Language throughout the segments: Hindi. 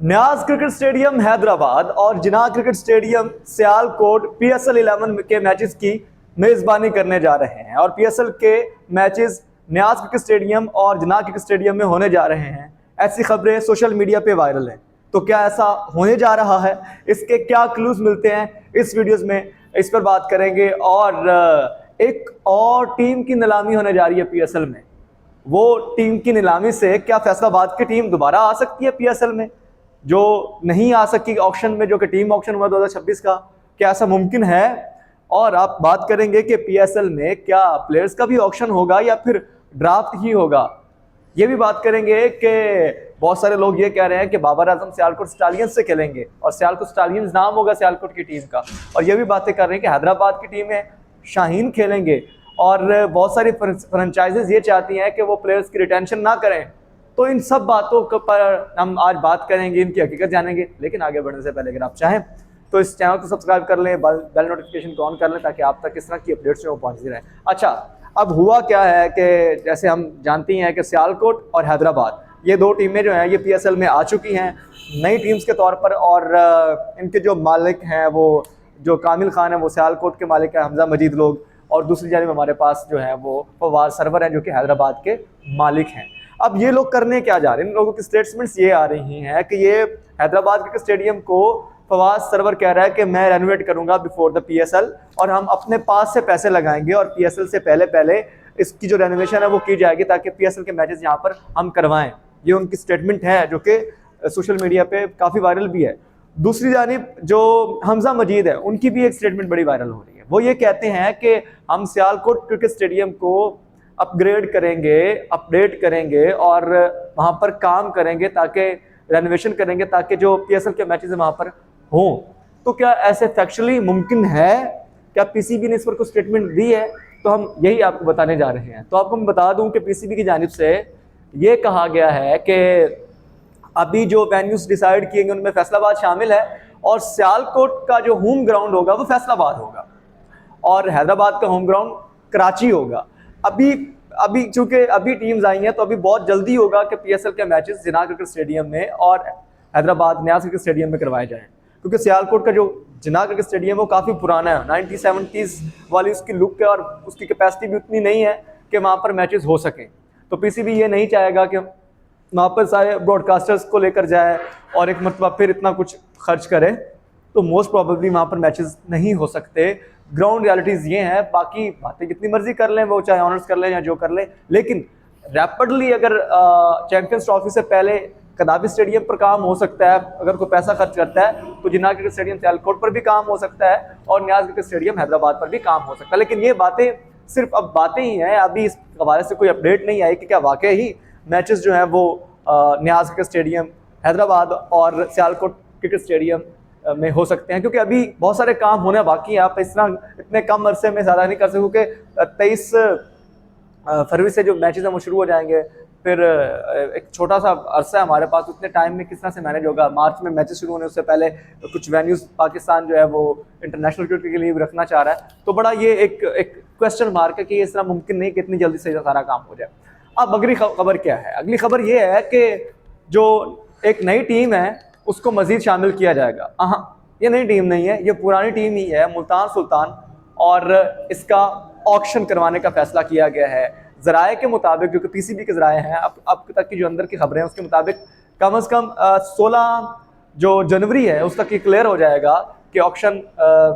न्याज क्रिकेट स्टेडियम हैदराबाद और जिन्ना क्रिकेट स्टेडियम सियालकोट PSL 11 के मैचेस की मेजबानी करने जा रहे हैं और PSL के मैचेस न्याज क्रिकेट स्टेडियम और जिन्ना क्रिकेट स्टेडियम में होने जा रहे हैं। ऐसी खबरें सोशल मीडिया पे वायरल हैं। तो क्या ऐसा होने जा रहा है, इसके क्या क्लूज मिलते हैं, इस वीडियोस में इस पर बात करेंगे। और एक और टीम की नीलामी होने जा रही है PSL में। वो टीम की नीलामी से क्या फैसलाबाद की टीम दोबारा आ सकती है PSL में, जो नहीं आ सकी ऑक्शन में, जो कि टीम ऑक्शन हुआ 2026 का? क्या ऐसा मुमकिन है? और आप बात करेंगे कि PSL में क्या प्लेयर्स का भी ऑक्शन होगा या फिर ड्राफ्ट ही होगा। ये भी बात करेंगे कि बहुत सारे लोग ये कह रहे हैं कि बाबर आजम सियालकोट स्टालियंस से खेलेंगे और सियालकोट स्टालियंस नाम होगा सियालकोट की टीम का। और ये भी बातें कर रहे हैं कि हैदराबाद की टीम में शाहीन खेलेंगे और बहुत सारी फ्रेंचाइजेज ये चाहती हैं कि वो प्लेयर्स की रिटेंशन ना करें। तो इन सब बातों पर हम आज बात करेंगे, इनकी हकीकत जानेंगे। लेकिन आगे बढ़ने से पहले अगर आप चाहें तो इस चैनल को सब्सक्राइब कर लें, बेल नोटिफिकेशन को ऑन कर लें ताकि आप तक इस तरह की अपडेट्स जो पहुंचती रहे। अच्छा, अब हुआ क्या है कि जैसे हम जानती हैं कि सियालकोट और हैदराबाद ये दो टीमें जो हैं ये PSL में आ चुकी हैं नई टीम्स के तौर पर। और इनके जो मालिक हैं, वो जो कामिल खान है वो सियालकोट के मालिक है, हमजा मजीद लोग। और दूसरी जानिब हमारे पास जो है वो फवाद सरवर हैं जो कि हैदराबाद के मालिक हैं। अब ये लोग करने क्या जा रहे हैं, इन लोगों की स्टेटमेंट्स ये आ रही हैं कि ये हैदराबाद के स्टेडियम को फवाद सरवर कह रहा है कि मैं रेनोवेट करूंगा बिफोर द PSL और हम अपने पास से पैसे लगाएंगे और PSL से पहले पहले इसकी जो रेनोवेशन है वो की जाएगी ताकि PSL के मैचेस यहाँ पर हम करवाएं। ये उनकी स्टेटमेंट है जो कि सोशल मीडिया पे काफ़ी वायरल भी है। दूसरी जानिब जो हमजा मजीद है उनकी भी एक स्टेटमेंट बड़ी वायरल हो रही है। वो ये कहते हैं कि हम सियालकोट क्रिकेट स्टेडियम को अपग्रेड करेंगे, अपडेट करेंगे और वहाँ पर काम करेंगे, ताकि रेनोवेशन करेंगे ताकि जो PSL के मैचेस वहाँ पर हों। तो क्या ऐसे फैक्चुअली मुमकिन है? क्या PCB ने इस पर कुछ स्टेटमेंट दी है? तो हम यही आपको बताने जा रहे हैं। तो आपको मैं बता दूं कि PCB की जानिब से ये कहा गया है कि अभी जो वेन्यूज डिसाइड किए गए उनमें फैसलाबाद शामिल है और सियालकोट का जो होम ग्राउंड होगा वो फैसलाबाद होगा और हैदराबाद का होम ग्राउंड कराची होगा। अभी चूंकि अभी टीम्स आई हैं तो अभी बहुत जल्दी होगा कि PSL के मैचेस जिन्ना क्रिकेट स्टेडियम में और हैदराबाद न्याज क्रिकेट स्टेडियम में करवाए जाएं, क्योंकि सियालकोट का जो जिन्ना क्रिकेट स्टेडियम है वो काफ़ी पुराना है, 1970s वाली उसकी लुक है और उसकी कैपेसिटी भी उतनी नहीं है कि वहाँ पर मैचेस हो सकें। तो PCB ये नहीं चाहेगा कि वहाँ पर सारे ब्रॉडकास्टर्स को लेकर जाए और एक मरतबा फिर इतना कुछ खर्च करे। तो मोस्ट प्रॉबेबली वहाँ पर मैचेस नहीं हो सकते। ग्राउंड रियलिटीज़ ये हैं, बाकी बातें कितनी मर्जी कर लें वो, चाहे ऑनर्स कर लें या जो कर लें, लेकिन रैपिडली अगर चैंपियंस ट्रॉफी से पहले कदाबी स्टेडियम पर काम हो सकता है अगर कोई पैसा खर्च करता है, तो जिन्ना क्रिकेट स्टेडियम सियालकोट पर भी काम हो सकता है और न्याज क्रिकेट स्टेडियम हैदराबाद पर भी काम हो सकता है। लेकिन ये बातें सिर्फ अब बातें ही हैं, अभी इस हवाले से कोई अपडेट नहीं आई कि क्या वाकई ही मैचेस जो हैं वो न्याज क्रिकेट स्टेडियम हैदराबाद और सियालकोट क्रिकेट स्टेडियम में हो सकते हैं, क्योंकि अभी बहुत सारे काम होने बाकी हैं। आप इस तरह इतने कम अरसे में ज़्यादा नहीं कर सकते, क्योंकि 23 फरवरी से जो मैचेस हैं वो शुरू हो जाएंगे। फिर एक छोटा सा अरसा है हमारे पास, उतने टाइम में किस तरह से मैनेज होगा। मार्च में मैचेस शुरू होने उससे पहले कुछ वेन्यूज़ पाकिस्तान जो है वो इंटरनेशनल क्रिकेट के लिए भी रखना चाह रहा है। तो बड़ा ये एक क्वेश्चन मार्क है कि ये इस तरह मुमकिन नहीं कि इतनी जल्दी से सारा काम हो जाए। अब अगली खबर क्या है? अगली खबर ये है कि जो एक नई टीम है उसको मज़ीद शामिल किया जाएगा। हाँ, ये नई टीम नहीं है, ये पुरानी टीम ही है, मुल्तान सुल्तान, और इसका ऑक्शन करवाने का फैसला किया गया है। ज़राए के मुताबिक, जो कि PCB के ज़राए हैं, अब तक की जो अंदर की खबरें हैं उसके मुताबिक कम अज़ कम 16 जो जनवरी है उस तक ये क्लियर हो जाएगा कि ऑक्शन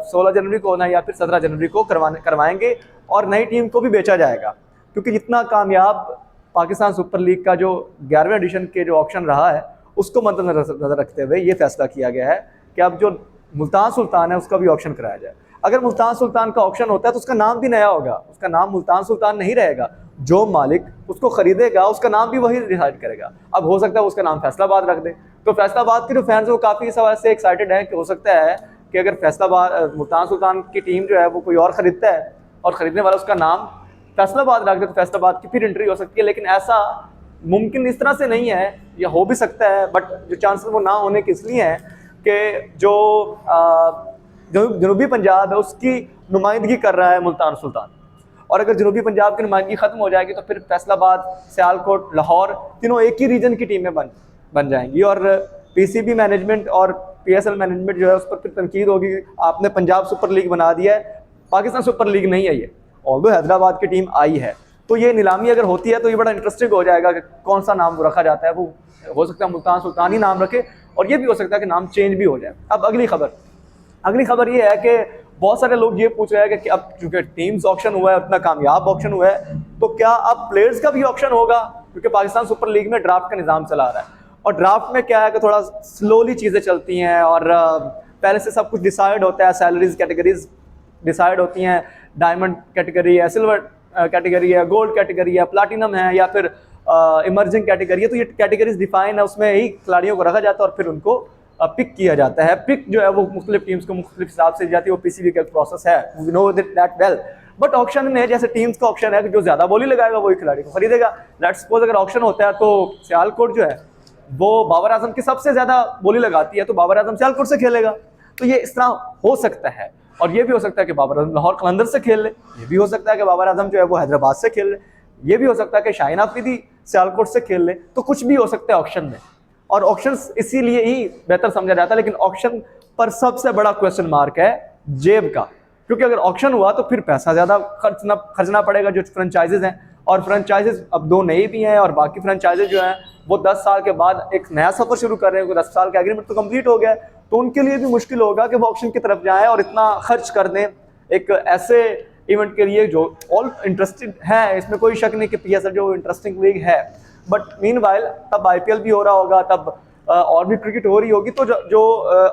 16 जनवरी को होना या फिर 17 जनवरी को करवाएंगे और नई टीम को भी बेचा जाएगा। क्योंकि जितना कामयाब पाकिस्तान सुपर लीग का जो 11वें एडिशन के जो ऑक्शन रहा है उसको मद्देनजर रखते हुए ये फैसला किया गया है कि अब जो मुल्तान सुल्तान है उसका भी ऑक्शन कराया जाए। अगर मुल्तान सुल्तान का ऑक्शन होता है तो उसका नाम भी नया होगा, उसका नाम मुल्तान सुल्तान नहीं रहेगा। जो मालिक उसको खरीदेगा उसका नाम भी वही डिसाइड करेगा। अब हो सकता है उसका नाम फैसलाबाद रख दे, तो फैसलाबाद के जो फैंस वो काफ़ी इस हवाले से एक्साइटेड हैं कि हो सकता है कि अगर फैसलाबाद मुल्तान सुल्तान की टीम जो है वो कोई और ख़रीदता है और ख़रीदने वाला उसका नाम फैसलाबाद रख दे तो फैसलाबाद की फिर एंट्री हो सकती है। लेकिन ऐसा मुमकिन इस तरह से नहीं है, या हो भी सकता है बट जो चांसेस वो ना होने के इसलिए हैं कि जो जनूबी पंजाब है उसकी नुमाइंदगी कर रहा है मुल्तान सुल्तान, और अगर जनूबी पंजाब की नुमाइंदगी खत्म हो जाएगी तो फिर फैसलाबाद, सियालकोट, लाहौर तीनों एक ही रीजन की टीमें बन जाएंगी और पीसीबी मैनेजमेंट और पीएसएल मैनेजमेंट जो है उस पर फिर तनकीद होगी, आपने पंजाब सुपर लीग बना दिया है, पाकिस्तान सुपर लीग नहीं है ये, ऑल्दो हैदराबाद की टीम आई है। तो ये नीलामी अगर होती है तो ये बड़ा इंटरेस्टिंग हो जाएगा कि कौन सा नाम रखा जाता है। वो हो सकता है मुल्तान सुल्तान ही नाम रखे, और ये भी हो सकता है कि नाम चेंज भी हो जाए। अब अगली खबर ये है कि बहुत सारे लोग ये पूछ रहे हैं कि अब चूंकि टीम्स ऑक्शन हुआ है, उतना कामयाब ऑक्शन हुआ है, तो क्या अब प्लेयर्स का भी ऑक्शन होगा? क्योंकि पाकिस्तान सुपर लीग में ड्राफ्ट का निज़ाम चला रहा है, और ड्राफ्ट में क्या है कि थोड़ा स्लोली चीज़ें चलती हैं, और पहले से सब कुछ डिसाइड होता है, सैलरीज कैटेगरीज डिसाइड होती हैं, डायमंड कैटेगरी है, सिल्वर कैटेगरी है, गोल्ड कैटेगरी है, प्लाटिनम है, या फिर इमर्जिंग कैटेगरी है। तो ये कैटेगरीज डिफाइन है, उसमें ही खिलाड़ियों को रखा जाता है और फिर उनको पिक किया जाता है। पिक जो है वो मुख्तलिफ टीम्स को मुख्तलिफ हिसाब से जाती है, वो पीसीबी का प्रोसेस है, we know that well. But auction में जैसे टीम्स का ऑक्शन है कि जो ज्यादा बोली लगाएगा वही खिलाड़ी को खरीदेगा। लेट्स सपोज अगर ऑक्शन होता है तो सियालकोट जो है वो बाबर आजम की सबसे ज्यादा बोली लगाती है, तो बाबर आजम सियालकोट से खेलेगा। तो ये इस तरह हो सकता है, और ये भी हो सकता है कि बाबर आजम लाहौर कलंदर से खेल ले, ये भी हो सकता है कि बाबर आजम जो है वो हैदराबाद से खेल ले, ये भी हो सकता है कि शाहीन आफरीदी सियालकोट से खेल ले। तो कुछ भी हो सकता है ऑक्शन में, और ऑक्शन इसीलिए ही बेहतर समझा जाता है। लेकिन ऑक्शन पर सबसे बड़ा क्वेश्चन मार्क है जेब का, क्योंकि अगर ऑक्शन हुआ तो फिर पैसा ज्यादा खर्चना पड़ेगा जो फ्रेंचाइजेज हैं, और फ्रेंचाइजेज अब 2 नए भी हैं, और बाकी फ्रेंचाइजेज जो हैं वो 10 साल के बाद एक नया सफर शुरू कर रहे हैं। 10 साल का एग्रीमेंट तो कंप्लीट हो गया है, तो उनके लिए भी मुश्किल होगा कि वो ऑक्शन की तरफ जाएं और इतना खर्च कर दें एक ऐसे इवेंट के लिए जो ऑल इंटरेस्टेड है। इसमें कोई शक नहीं कि पीएसएल जो इंटरेस्टिंग लीग है, बट मीनवाइल तब आईपीएल भी हो रहा होगा, तब और भी क्रिकेट हो रही होगी, तो जो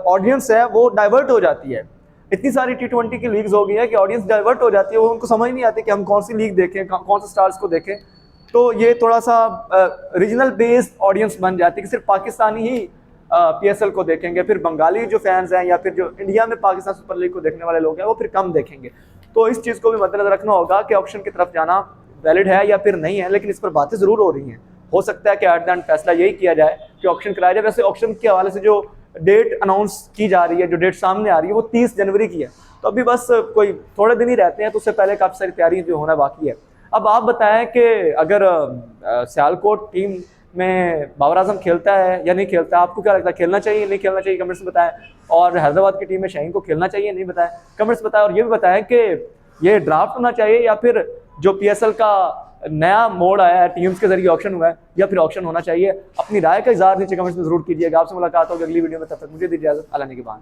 ऑडियंस है वो डाइवर्ट हो जाती है। इतनी सारी T20 की लीग्स हो गई है कि ऑडियंस डाइवर्ट हो जाती है, वो उनको समझ नहीं आती कि हम कौन सी लीग देखें, कौन से स्टार्स को देखें। तो ये थोड़ा सा रीजनल बेस्ड ऑडियंस बन जाती है कि सिर्फ पाकिस्तानी ही पीएसएल को देखेंगे, फिर बंगाली जो फैंस हैं या फिर जो इंडिया में पाकिस्तान सुपर लीग को देखने वाले लोग हैं वो फिर कम देखेंगे। तो इस चीज़ को भी मद्देनजर रखना होगा कि ऑक्शन की तरफ जाना वैलिड है या फिर नहीं है। लेकिन इस पर बातें ज़रूर हो रही हैं, हो सकता है कि एट द एंड फैसला यही किया जाए कि ऑक्शन कराया जाए। वैसे ऑक्शन के हवाले से जो डेट अनाउंस की जा रही है, जो डेट सामने आ रही है वो 30 जनवरी की है, तो अभी बस कोई थोड़े दिन ही रहते हैं, तो उससे पहले काफ़ी सारी तैयारी जो होना बाकी है। अब आप बताएं कि अगर सियालकोट टीम में बाबर आजम खेलता है या नहीं खेलता है, आपको क्या लगता है, खेलना चाहिए नहीं खेलना चाहिए, कमेंट्स में बताएं। और हैदराबाद की टीम में शाहीन को खेलना चाहिए नहीं, बताएं, कमेंट्स बताएं। और ये भी बताएं कि ये ड्राफ्ट होना चाहिए या फिर जो पीएसएल का नया मोड आया है, टीम्स के जरिए ऑक्शन हुआ है, या फिर ऑक्शन होना चाहिए। अपनी राय का इज़हार नीचे कमेंट्स में जरूर कीजिएगा। आपसे मुलाकात होगी अगली वीडियो में, तब तक मुझे दीजिए इजाज़त। अल्लाह ने के बाद।